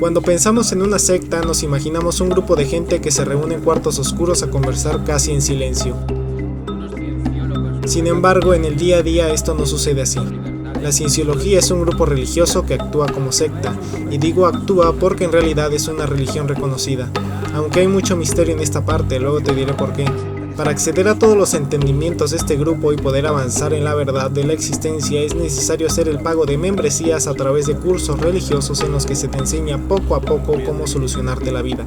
Cuando pensamos en una secta, nos imaginamos un grupo de gente que se reúne en cuartos oscuros a conversar casi en silencio. Sin embargo, en el día a día esto no sucede así. La cienciología es un grupo religioso que actúa como secta, y digo actúa porque en realidad es una religión reconocida. Aunque hay mucho misterio en esta parte, luego te diré por qué. Para acceder a todos los entendimientos de este grupo y poder avanzar en la verdad de la existencia es necesario hacer el pago de membresías a través de cursos religiosos en los que se te enseña poco a poco cómo solucionarte la vida.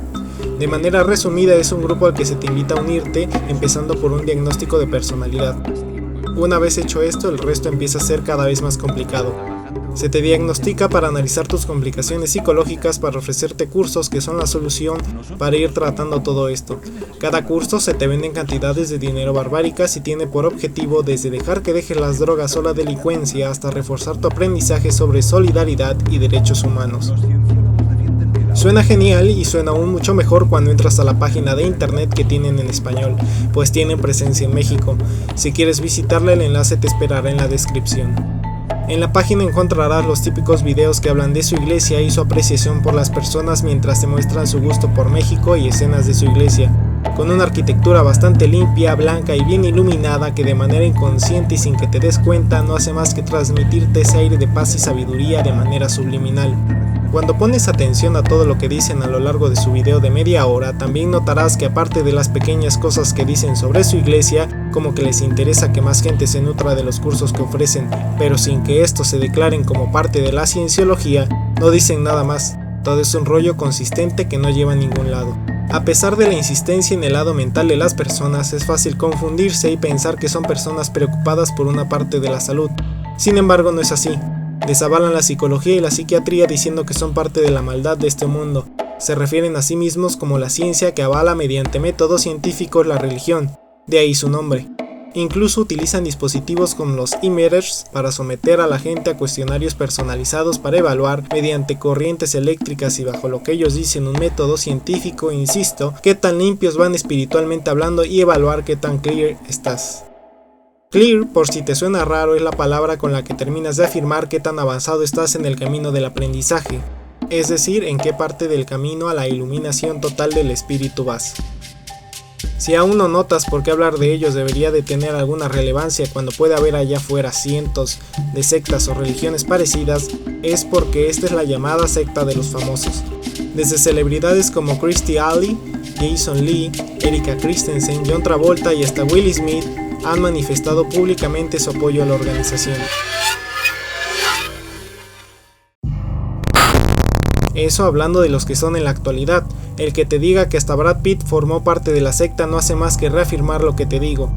De manera resumida, es un grupo al que se te invita a unirte, empezando por un diagnóstico de personalidad. Una vez hecho esto, el resto empieza a ser cada vez más complicado. Se te diagnostica para analizar tus complicaciones psicológicas, para ofrecerte cursos que son la solución para ir tratando todo esto. Cada curso se te vende en cantidades de dinero barbáricas y tiene por objetivo desde dejar que dejes las drogas o la delincuencia hasta reforzar tu aprendizaje sobre solidaridad y derechos humanos. Suena genial y suena aún mucho mejor cuando entras a la página de internet que tienen en español, pues tienen presencia en México. Si quieres visitarla, el enlace te esperará en la descripción. En la página encontrarás los típicos videos que hablan de su iglesia y su apreciación por las personas mientras te muestran su gusto por México y escenas de su iglesia, con una arquitectura bastante limpia, blanca y bien iluminada que de manera inconsciente y sin que te des cuenta no hace más que transmitirte ese aire de paz y sabiduría de manera subliminal. Cuando pones atención a todo lo que dicen a lo largo de su video de media hora, también notarás que aparte de las pequeñas cosas que dicen sobre su iglesia, como que les interesa que más gente se nutra de los cursos que ofrecen, pero sin que estos se declaren como parte de la cienciología, no dicen nada más. Todo es un rollo consistente que no lleva a ningún lado. A pesar de la insistencia en el lado mental de las personas, es fácil confundirse y pensar que son personas preocupadas por una parte de la salud. Sin embargo, no es así. Desavalan la psicología y la psiquiatría diciendo que son parte de la maldad de este mundo. Se refieren a sí mismos como la ciencia que avala mediante métodos científicos la religión, de ahí su nombre. Incluso utilizan dispositivos como los e-meters para someter a la gente a cuestionarios personalizados para evaluar mediante corrientes eléctricas y bajo lo que ellos dicen un método científico, insisto, qué tan limpios van espiritualmente hablando y evaluar qué tan clear estás. Clear, por si te suena raro, es la palabra con la que terminas de afirmar qué tan avanzado estás en el camino del aprendizaje, es decir, en qué parte del camino a la iluminación total del espíritu vas. Si aún no notas por qué hablar de ellos debería de tener alguna relevancia cuando puede haber allá afuera cientos de sectas o religiones parecidas, es porque esta es la llamada secta de los famosos. Desde celebridades como Kirstie Alley, Jason Lee, Erika Christensen, John Travolta y hasta Will Smith han manifestado públicamente su apoyo a la organización. Eso hablando de los que son en la actualidad. El que te diga que hasta Brad Pitt formó parte de la secta no hace más que reafirmar lo que te digo.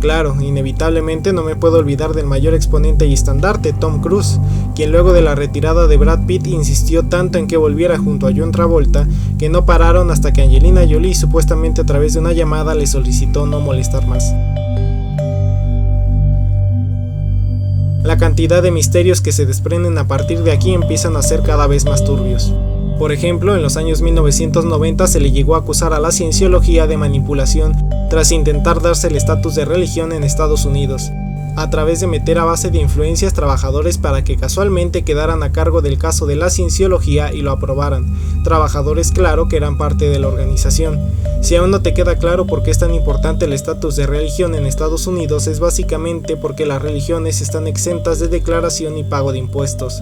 Claro, inevitablemente no me puedo olvidar del mayor exponente y estandarte, Tom Cruise, quien luego de la retirada de Brad Pitt insistió tanto en que volviera junto a John Travolta, que no pararon hasta que Angelina Jolie supuestamente a través de una llamada le solicitó no molestar más. La cantidad de misterios que se desprenden a partir de aquí empiezan a ser cada vez más turbios. Por ejemplo, en los años 1990 se le llegó a acusar a la cienciología de manipulación tras intentar darse el estatus de religión en Estados Unidos, a través de meter a base de influencias trabajadores para que casualmente quedaran a cargo del caso de la cienciología y lo aprobaran, trabajadores claro que eran parte de la organización. Si aún no te queda claro por qué es tan importante el estatus de religión en Estados Unidos, es básicamente porque las religiones están exentas de declaración y pago de impuestos.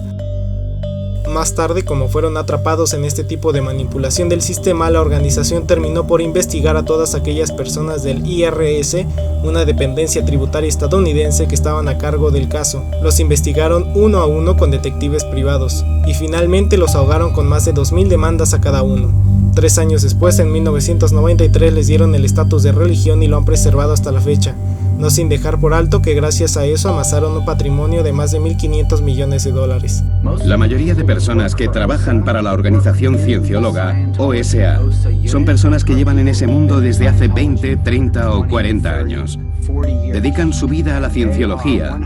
Más tarde, como fueron atrapados en este tipo de manipulación del sistema, la organización terminó por investigar a todas aquellas personas del IRS, una dependencia tributaria estadounidense que estaban a cargo del caso. Los investigaron uno a uno con detectives privados, y finalmente los ahogaron con más de 2.000 demandas a cada uno. 3 años después, en 1993, les dieron el estatus de religión y lo han preservado hasta la fecha, no sin dejar por alto que gracias a eso amasaron un patrimonio de más de $1.500 millones. La mayoría de personas que trabajan para la organización ciencióloga, OSA, son personas que llevan en ese mundo desde hace 20, 30 o 40 años. Dedican su vida a la cienciología,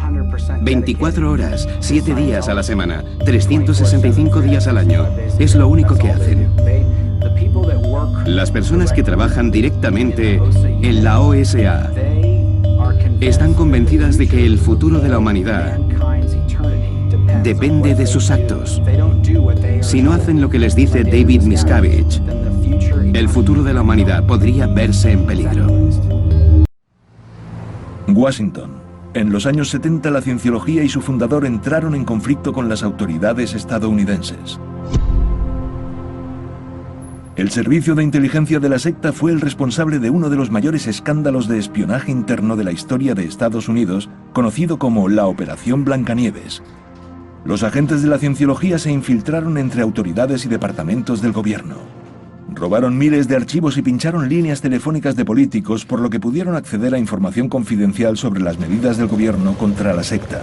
24 horas, 7 días a la semana, 365 días al año. Es lo único que hacen. Las personas que trabajan directamente en la OSA están convencidas de que el futuro de la humanidad depende de sus actos. Si no hacen lo que les dice David Miscavige, el futuro de la humanidad podría verse en peligro. Washington. En los años 70 la cienciología y su fundador entraron en conflicto con las autoridades estadounidenses. El servicio de inteligencia de la secta fue el responsable de uno de los mayores escándalos de espionaje interno de la historia de Estados Unidos, conocido como la Operación Blancanieves. Los agentes de la cienciología se infiltraron entre autoridades y departamentos del gobierno. Robaron miles de archivos y pincharon líneas telefónicas de políticos, por lo que pudieron acceder a información confidencial sobre las medidas del gobierno contra la secta.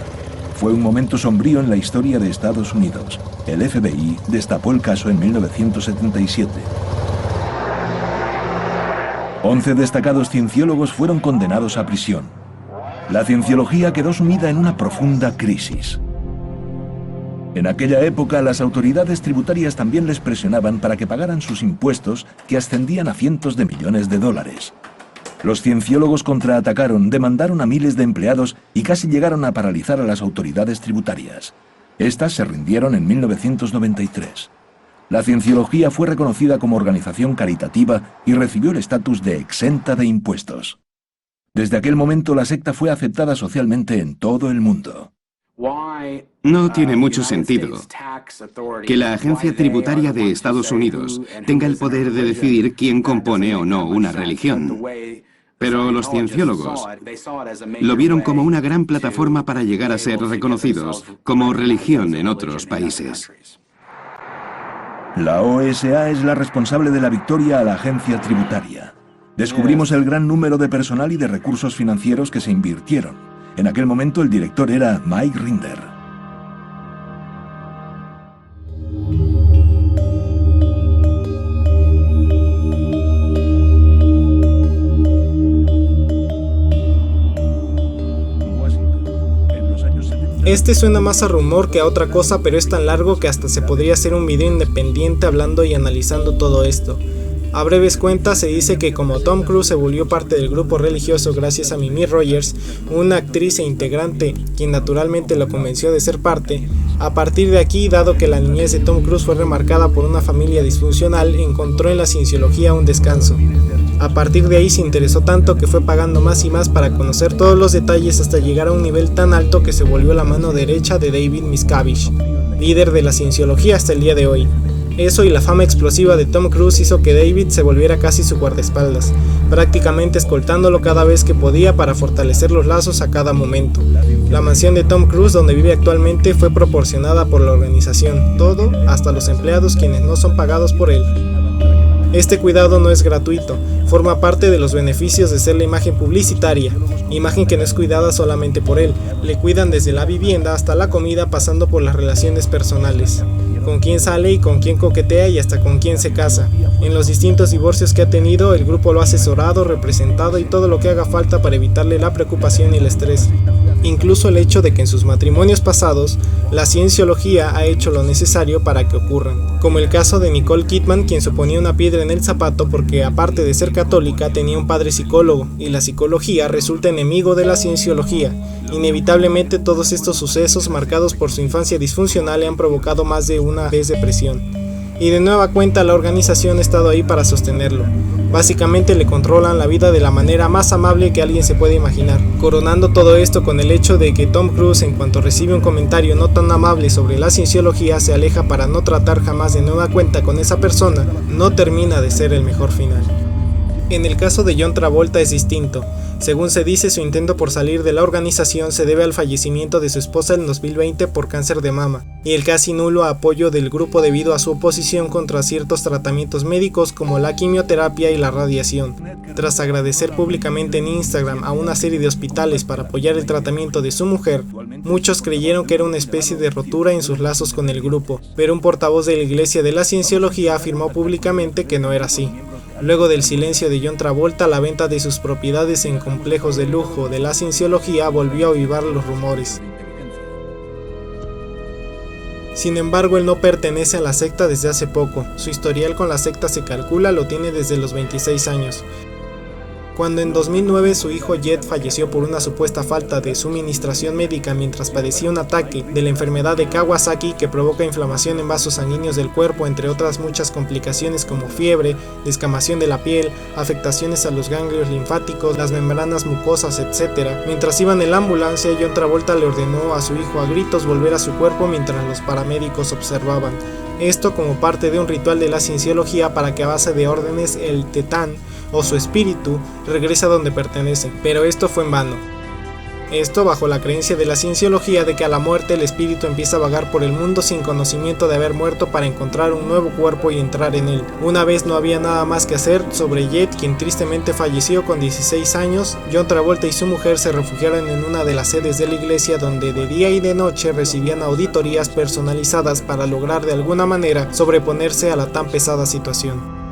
Fue un momento sombrío en la historia de Estados Unidos. El FBI destapó el caso en 1977. 11 destacados cienciólogos fueron condenados a prisión. La cienciología quedó sumida en una profunda crisis. En aquella época, las autoridades tributarias también les presionaban para que pagaran sus impuestos, que ascendían a cientos de millones de dólares. Los cienciólogos contraatacaron, demandaron a miles de empleados y casi llegaron a paralizar a las autoridades tributarias. Estas se rindieron en 1993. La cienciología fue reconocida como organización caritativa y recibió el estatus de exenta de impuestos. Desde aquel momento, la secta fue aceptada socialmente en todo el mundo. No tiene mucho sentido que la agencia tributaria de Estados Unidos tenga el poder de decidir quién compone o no una religión. Pero los cienciólogos lo vieron como una gran plataforma para llegar a ser reconocidos como religión en otros países. La OSA es la responsable de la victoria a la agencia tributaria. Descubrimos el gran número de personal y de recursos financieros que se invirtieron. En aquel momento el director era Mike Rinder. Este suena más a rumor que a otra cosa, pero es tan largo que hasta se podría hacer un video independiente hablando y analizando todo esto. A breves cuentas, se dice que como Tom Cruise se volvió parte del grupo religioso gracias a Mimi Rogers, una actriz e integrante, quien naturalmente lo convenció de ser parte, a partir de aquí, dado que la niñez de Tom Cruise fue remarcada por una familia disfuncional, encontró en la cienciología un descanso. A partir de ahí se interesó tanto que fue pagando más y más para conocer todos los detalles hasta llegar a un nivel tan alto que se volvió la mano derecha de David Miscavige, líder de la cienciología hasta el día de hoy. Eso y la fama explosiva de Tom Cruise hizo que David se volviera casi su guardaespaldas, prácticamente escoltándolo cada vez que podía para fortalecer los lazos a cada momento. La mansión de Tom Cruise, donde vive actualmente, fue proporcionada por la organización, todo, hasta los empleados quienes no son pagados por él. Este cuidado no es gratuito, forma parte de los beneficios de ser la imagen publicitaria, imagen que no es cuidada solamente por él, le cuidan desde la vivienda hasta la comida, pasando por las relaciones personales, con quién sale y con quién coquetea y hasta con quién se casa. En los distintos divorcios que ha tenido, el grupo lo ha asesorado, representado y todo lo que haga falta para evitarle la preocupación y el estrés. Incluso el hecho de que en sus matrimonios pasados, la cienciología ha hecho lo necesario para que ocurran. Como el caso de Nicole Kidman, quien suponía una piedra en el zapato porque aparte de ser católica tenía un padre psicólogo, y la psicología resulta enemigo de la cienciología. Inevitablemente todos estos sucesos marcados por su infancia disfuncional le han provocado más de una vez depresión. Y de nueva cuenta la organización ha estado ahí para sostenerlo. Básicamente le controlan la vida de la manera más amable que alguien se puede imaginar, coronando todo esto con el hecho de que Tom Cruise, en cuanto recibe un comentario no tan amable sobre la cienciología, se aleja para no tratar jamás de nueva cuenta con esa persona. No termina de ser el mejor final. En el caso de John Travolta es distinto. Según se dice, su intento por salir de la organización se debe al fallecimiento de su esposa en 2020 por cáncer de mama, y el casi nulo apoyo del grupo debido a su oposición contra ciertos tratamientos médicos como la quimioterapia y la radiación. Tras agradecer públicamente en Instagram a una serie de hospitales para apoyar el tratamiento de su mujer, muchos creyeron que era una especie de rotura en sus lazos con el grupo, pero un portavoz de la Iglesia de la Cienciología afirmó públicamente que no era así. Luego del silencio de John Travolta, la venta de sus propiedades en complejos de lujo de la cienciología volvió a avivar los rumores. Sin embargo, él no pertenece a la secta desde hace poco. Su historial con la secta se calcula lo tiene desde los 26 años. Cuando en 2009 su hijo Jet falleció por una supuesta falta de suministración médica mientras padecía un ataque de la enfermedad de Kawasaki que provoca inflamación en vasos sanguíneos del cuerpo, entre otras muchas complicaciones como fiebre, descamación de la piel, afectaciones a los ganglios linfáticos, las membranas mucosas, etc. Mientras iba en el ambulancia, John Travolta le ordenó a su hijo a gritos volver a su cuerpo mientras los paramédicos observaban. Esto como parte de un ritual de la cienciología para que a base de órdenes el Tetán o su espíritu regrese a donde pertenece, pero esto fue en vano. Esto bajo la creencia de la cienciología de que a la muerte el espíritu empieza a vagar por el mundo sin conocimiento de haber muerto para encontrar un nuevo cuerpo y entrar en él. Una vez no había nada más que hacer sobre Jet, quien tristemente falleció con 16 años, John Travolta y su mujer se refugiaron en una de las sedes de la iglesia donde de día y de noche recibían auditorías personalizadas para lograr de alguna manera sobreponerse a la tan pesada situación.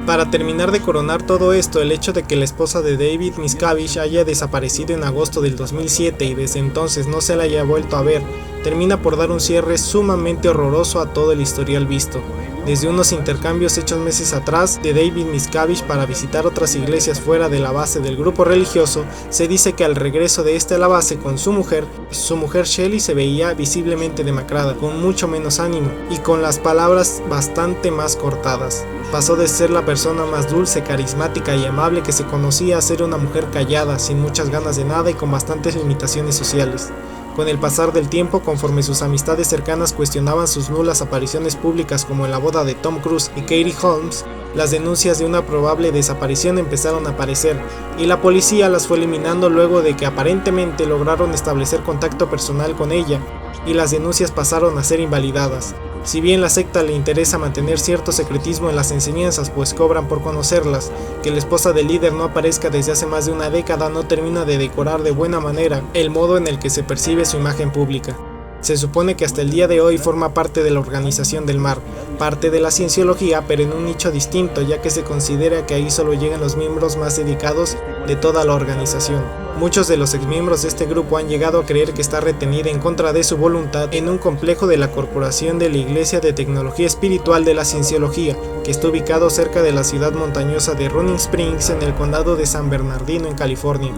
Para terminar de coronar todo esto, el hecho de que la esposa de David Miscavige haya desaparecido en agosto del 2007 y desde entonces no se la haya vuelto a ver, termina por dar un cierre sumamente horroroso a todo el historial visto. Desde unos intercambios hechos meses atrás de David Miscavige para visitar otras iglesias fuera de la base del grupo religioso, se dice que al regreso de este a la base con su mujer Shelley se veía visiblemente demacrada, con mucho menos ánimo y con las palabras bastante más cortadas. Pasó de ser la persona más dulce, carismática y amable que se conocía a ser una mujer callada, sin muchas ganas de nada y con bastantes limitaciones sociales. Con el pasar del tiempo, conforme sus amistades cercanas cuestionaban sus nulas apariciones públicas como en la boda de Tom Cruise y Katie Holmes, las denuncias de una probable desaparición empezaron a aparecer, y la policía las fue eliminando luego de que aparentemente lograron establecer contacto personal con ella, y las denuncias pasaron a ser invalidadas. Si bien la secta le interesa mantener cierto secretismo en las enseñanzas, pues cobran por conocerlas, que la esposa del líder no aparezca desde hace más de una década no termina de decorar de buena manera el modo en el que se percibe su imagen pública. Se supone que hasta el día de hoy forma parte de la Organización del Mar, parte de la cienciología, pero en un nicho distinto, ya que se considera que ahí solo llegan los miembros más dedicados de toda la organización. Muchos de los exmiembros de este grupo han llegado a creer que está retenida en contra de su voluntad en un complejo de la Corporación de la Iglesia de Tecnología Espiritual de la Cienciología, que está ubicado cerca de la ciudad montañosa de Running Springs en el condado de San Bernardino en California.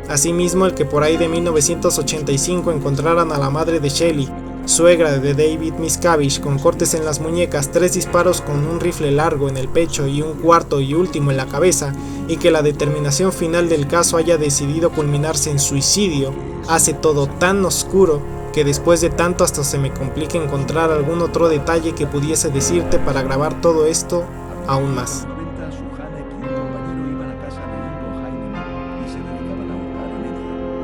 Asimismo, el que por ahí de 1985 encontraran a la madre de Shelley, suegra de David Miscavige, con cortes en las muñecas, 3 disparos con un rifle largo en el pecho y un cuarto y último en la cabeza, y que la determinación final del caso haya decidido culminarse en suicidio, hace todo tan oscuro que después de tanto hasta se me complica encontrar algún otro detalle que pudiese decirte para agravar todo esto aún más.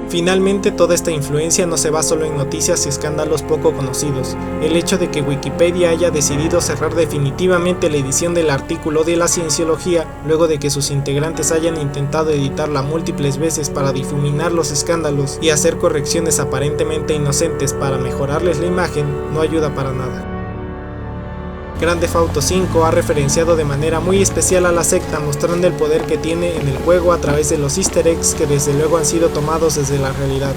Finalmente, toda esta influencia no se va solo en noticias y escándalos poco conocidos. El hecho de que Wikipedia haya decidido cerrar definitivamente la edición del artículo de la cienciología, luego de que sus integrantes hayan intentado editarla múltiples veces para difuminar los escándalos y hacer correcciones aparentemente inocentes para mejorarles la imagen, no ayuda para nada. Grand Theft Auto 5 ha referenciado de manera muy especial a la secta, mostrando el poder que tiene en el juego a través de los easter eggs que desde luego han sido tomados desde la realidad.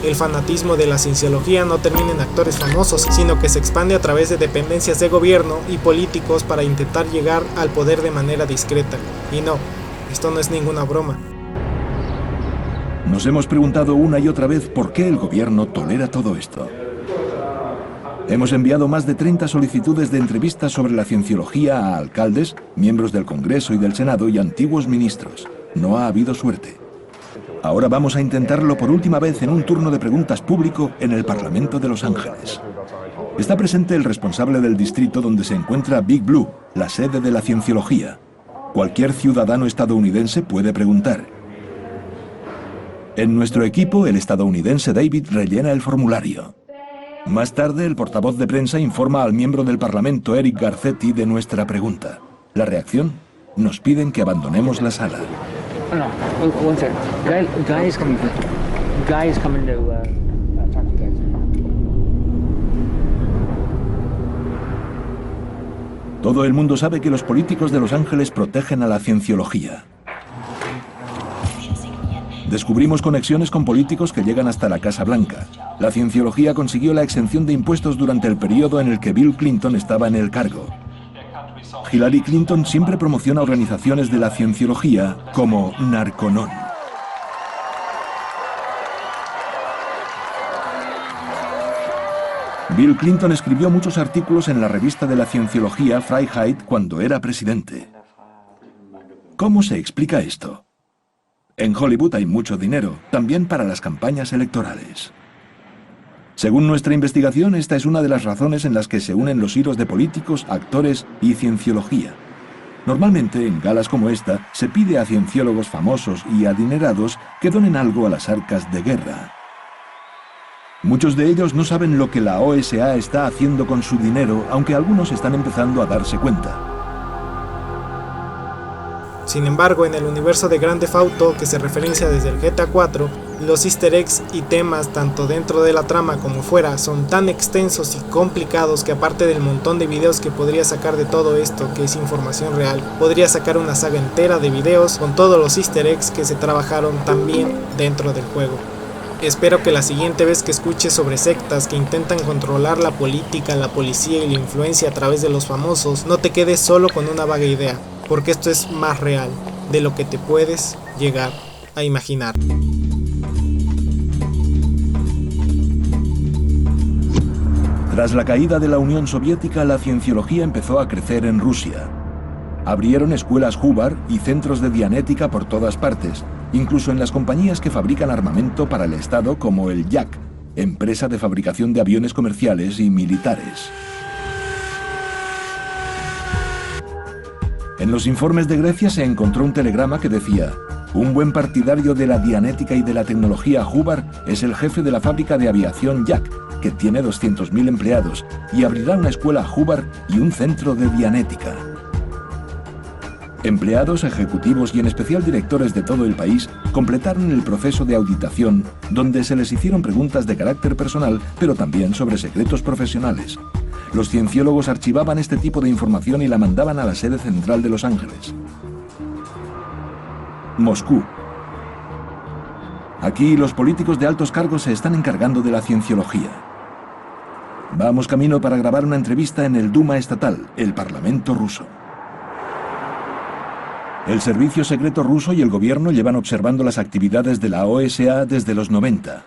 El fanatismo de la cienciología no termina en actores famosos, sino que se expande a través de dependencias de gobierno y políticos para intentar llegar al poder de manera discreta. Y no, esto no es ninguna broma. Nos hemos preguntado una y otra vez por qué el gobierno tolera todo esto. Hemos enviado más de 30 solicitudes de entrevistas sobre la cienciología a alcaldes, miembros del Congreso y del Senado y antiguos ministros. No ha habido suerte. Ahora vamos a intentarlo por última vez en un turno de preguntas público en el Parlamento de Los Ángeles. Está presente el responsable del distrito donde se encuentra Big Blue, la sede de la cienciología. Cualquier ciudadano estadounidense puede preguntar. En nuestro equipo, el estadounidense David rellena el formulario. Más tarde, el portavoz de prensa informa al miembro del Parlamento, Eric Garcetti, de nuestra pregunta. ¿La reacción? Nos piden que abandonemos la sala. No, one second. Guy is coming to talk to you guys. Todo el mundo sabe que los políticos de Los Ángeles protegen a la cienciología. Descubrimos conexiones con políticos que llegan hasta la Casa Blanca. La cienciología consiguió la exención de impuestos durante el periodo en el que Bill Clinton estaba en el cargo. Hillary Clinton siempre promociona organizaciones de la cienciología como Narconon. Bill Clinton escribió muchos artículos en la revista de la cienciología Freiheit cuando era presidente. ¿Cómo se explica esto? En Hollywood hay mucho dinero, también para las campañas electorales. Según nuestra investigación, esta es una de las razones en las que se unen los hilos de políticos, actores y cienciología. Normalmente, en galas como esta, se pide a cienciólogos famosos y adinerados que donen algo a las arcas de guerra. Muchos de ellos no saben lo que la OSA está haciendo con su dinero, aunque algunos están empezando a darse cuenta. Sin embargo, en el universo de Grand Theft Auto, que se referencia desde el GTA 4, los easter eggs y temas tanto dentro de la trama como fuera son tan extensos y complicados que aparte del montón de videos que podría sacar de todo esto, que es información real, podría sacar una saga entera de videos con todos los easter eggs que se trabajaron también dentro del juego. Espero que la siguiente vez que escuches sobre sectas que intentan controlar la política, la policía y la influencia a través de los famosos, no te quedes solo con una vaga idea, porque esto es más real de lo que te puedes llegar a imaginar. Tras la caída de la Unión Soviética, la cienciología empezó a crecer en Rusia. Abrieron escuelas Hubbard y centros de dianética por todas partes, incluso en las compañías que fabrican armamento para el Estado como el Yak, empresa de fabricación de aviones comerciales y militares. En los informes de Grecia se encontró un telegrama que decía: un buen partidario de la dianética y de la tecnología Hubbard es el jefe de la fábrica de aviación Yak, que tiene 200.000 empleados, y abrirá una escuela Hubbard y un centro de dianética. Empleados, ejecutivos y en especial directores de todo el país completaron el proceso de auditación, donde se les hicieron preguntas de carácter personal, pero también sobre secretos profesionales. Los cienciólogos archivaban este tipo de información y la mandaban a la sede central de Los Ángeles. Moscú. Aquí los políticos de altos cargos se están encargando de la cienciología. Vamos camino para grabar una entrevista en el Duma estatal, el Parlamento ruso. El servicio secreto ruso y el gobierno llevan observando las actividades de la OSA desde los 90.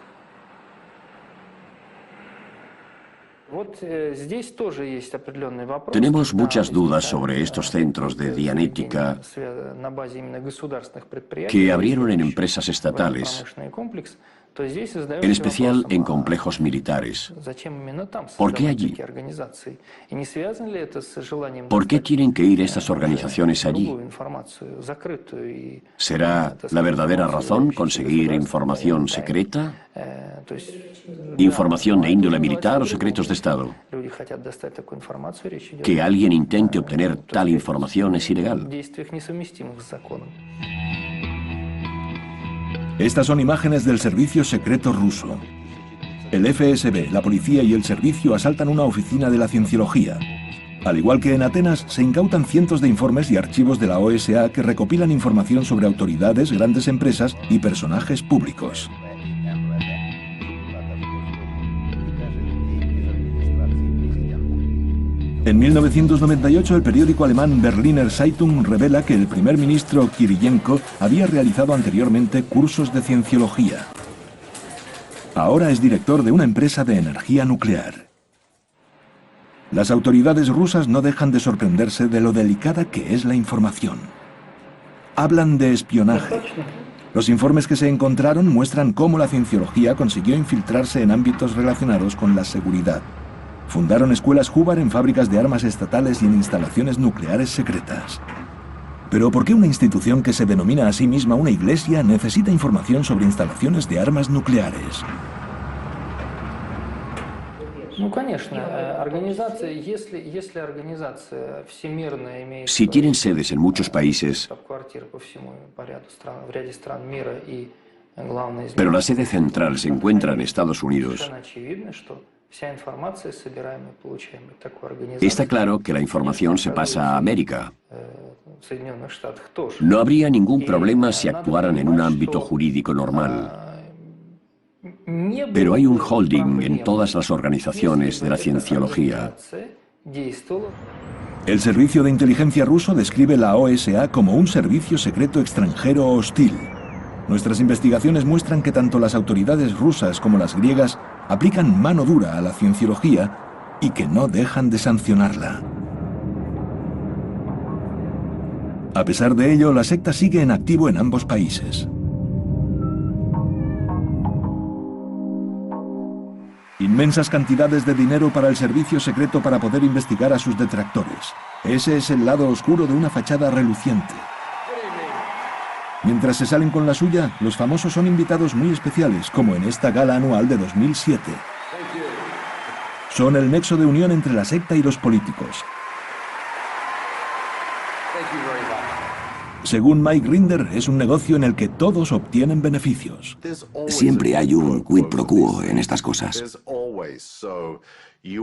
Tenemos muchas dudas sobre estos centros de dianética que abrieron en empresas estatales, en especial en complejos militares. ¿Por qué allí? ¿Por qué tienen que ir estas organizaciones allí? ¿Será la verdadera razón conseguir información secreta? ¿Información de índole militar o secretos de Estado? Que alguien intente obtener tal información es ilegal. Estas son imágenes del servicio secreto ruso. El FSB, la policía y el servicio asaltan una oficina de la cienciología. Al igual que en Atenas, se incautan cientos de informes y archivos de la OSA que recopilan información sobre autoridades, grandes empresas y personajes públicos. En 1998, el periódico alemán Berliner Zeitung revela que el primer ministro Kiriyenko había realizado anteriormente cursos de cienciología. Ahora es director de una empresa de energía nuclear. Las autoridades rusas no dejan de sorprenderse de lo delicada que es la información. Hablan de espionaje. Los informes que se encontraron muestran cómo la cienciología consiguió infiltrarse en ámbitos relacionados con la seguridad. Fundaron escuelas Hubbard en fábricas de armas estatales y en instalaciones nucleares secretas. Pero ¿por qué una institución que se denomina a sí misma una iglesia necesita información sobre instalaciones de armas nucleares? Si tienen sedes en muchos países, pero la sede central se encuentra en Estados Unidos, Está claro que la información se pasa a América. No habría ningún problema si actuaran en un ámbito jurídico normal. Pero hay un holding en todas las organizaciones de la cienciología. El servicio de inteligencia ruso describe la OSA como un servicio secreto extranjero hostil. Nuestras investigaciones muestran que tanto las autoridades rusas como las griegas aplican mano dura a la cienciología y que no dejan de sancionarla. A pesar de ello, la secta sigue en activo en ambos países. Inmensas cantidades de dinero para el servicio secreto para poder investigar a sus detractores. Ese es el lado oscuro de una fachada reluciente. Mientras se salen con la suya, los famosos son invitados muy especiales, como en esta gala anual de 2007. Son el nexo de unión entre la secta y los políticos. Según Mike Rinder, es un negocio en el que todos obtienen beneficios. Siempre hay un quid pro quo en estas cosas.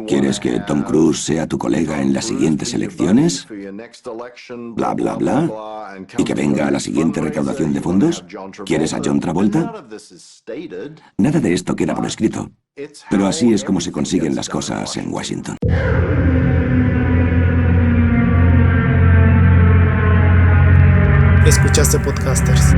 ¿Quieres que Tom Cruise sea tu colega en las siguientes elecciones? Bla, bla, bla. ¿Y que venga a la siguiente recaudación de fondos? ¿Quieres a John Travolta? Nada de esto queda por escrito. Pero así es como se consiguen las cosas en Washington. Escuchaste Podcasters.